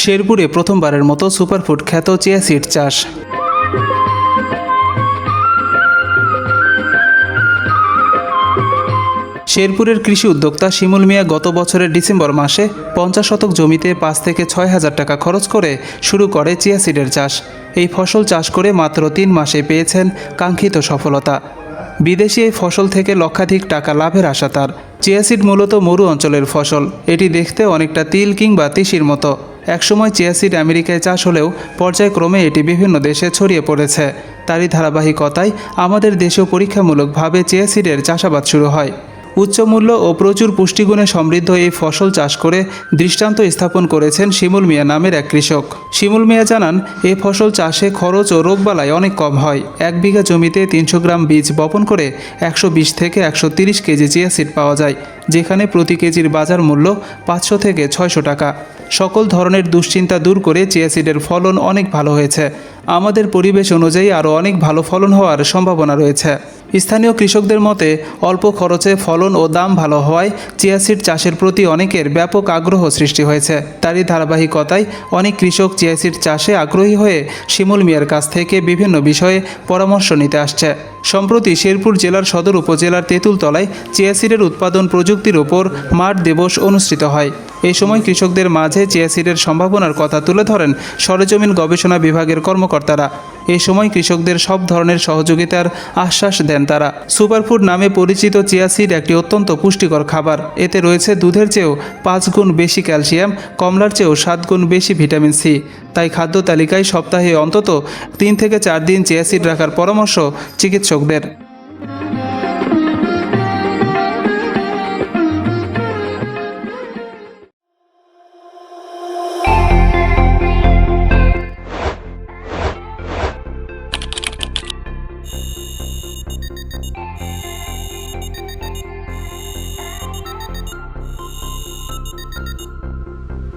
শেরপুরে প্রথমবারের মতো সুপারফুড খ্যাত চিয়া সিড চাষ। শেরপুরের কৃষি উদ্যোক্তা শিমুল মিয়া গত বছরের ডিসেম্বর মাসে 50 শতক জমিতে 5 থেকে 6 হাজার টাকা খরচ করে শুরু করে চিয়া সিডের চাষ। এই ফসল চাষ করে মাত্র 3 মাসে পেয়েছেন কাঙ্ক্ষিত সফলতা। বিদেশি এই ফসল থেকে লক্ষাধিক টাকা লাভের আশা তার। চিয়া সিড মূলত মরু অঞ্চলের ফসল। এটি দেখতে অনেকটা তিল কিংবা তিসির মতো। একসময় চিয়া সিড আমেরিকায় চাষ হলেও পর্যায়ক্রমে এটি বিভিন্ন দেশে ছড়িয়ে পড়েছে। তারই ধারাবাহিকতায় আমাদের দেশেও পরীক্ষামূলকভাবে চিয়া সিডের চাষাবাদ শুরু হয়। উচ্চ মূল্য ও প্রচুর পুষ্টিগুণে সমৃদ্ধ এই ফসল চাষ করে দৃষ্টান্ত স্থাপন করেছেন শিমুল মিয়া নামের এক কৃষক। শিমুল মিয়া জানান, এই ফসল চাষে খরচ ও রোগবালাই অনেক কম হয়। 1 বিঘা জমিতে 300 গ্রাম বীজ বপন করে 120 থেকে 130 কেজি চিয়া সিড পাওয়া যায়, যেখানে প্রতি কেজির বাজার মূল্য 500 থেকে 600 টাকা। সকল ধরনের দুশ্চিন্তা দূর করে চিয়া সিডের ফলন অনেক ভালো হয়েছে। আমাদের পরিবেশ অনুযায়ী আরও অনেক ভালো ফলন হওয়ার সম্ভাবনা রয়েছে। স্থানীয় কৃষকদের মতে অল্প খরচে ফলন ও দাম ভালো হওয়ায় চিয়া সিড চাষের প্রতি অনেকের ব্যাপক আগ্রহ সৃষ্টি হয়েছে। তারই ধারাবাহিকতায় অনেক কৃষক চিয়া সিড চাষে আগ্রহী হয়ে শিমুল মিয়ার কাছ থেকে বিভিন্ন বিষয়ে পরামর্শ নিতে আসছে। সম্প্রতি শেরপুর জেলার সদর উপজেলার তেঁতুলতলায় চিয়া সিডের উৎপাদন প্রযুক্তির ওপর মাঠ দিবস অনুষ্ঠিত হয়। এই সময় কৃষকদের মাঝে চিয়া সিডের সম্ভাবনার কথা তুলে ধরেন সরেজমিন গবেষণা বিভাগের কর্মকর্তারা। এই সময় কৃষকদের সব ধরনের সহযোগিতার আশ্বাস দেন তারা। সুপারফুড নামে পরিচিত চিয়া সিড একটি অত্যন্ত পুষ্টিকর খাবার। এতে রয়েছে দুধের চেয়েও 5 গুণ বেশি ক্যালসিয়াম, কমলার চেয়েও 7 গুণ বেশি ভিটামিন সি। তাই খাদ্য তালিকায় সপ্তাহে অন্তত 3 থেকে 4 দিন চিয়া সিড রাখার পরামর্শ চিকিৎসকদের।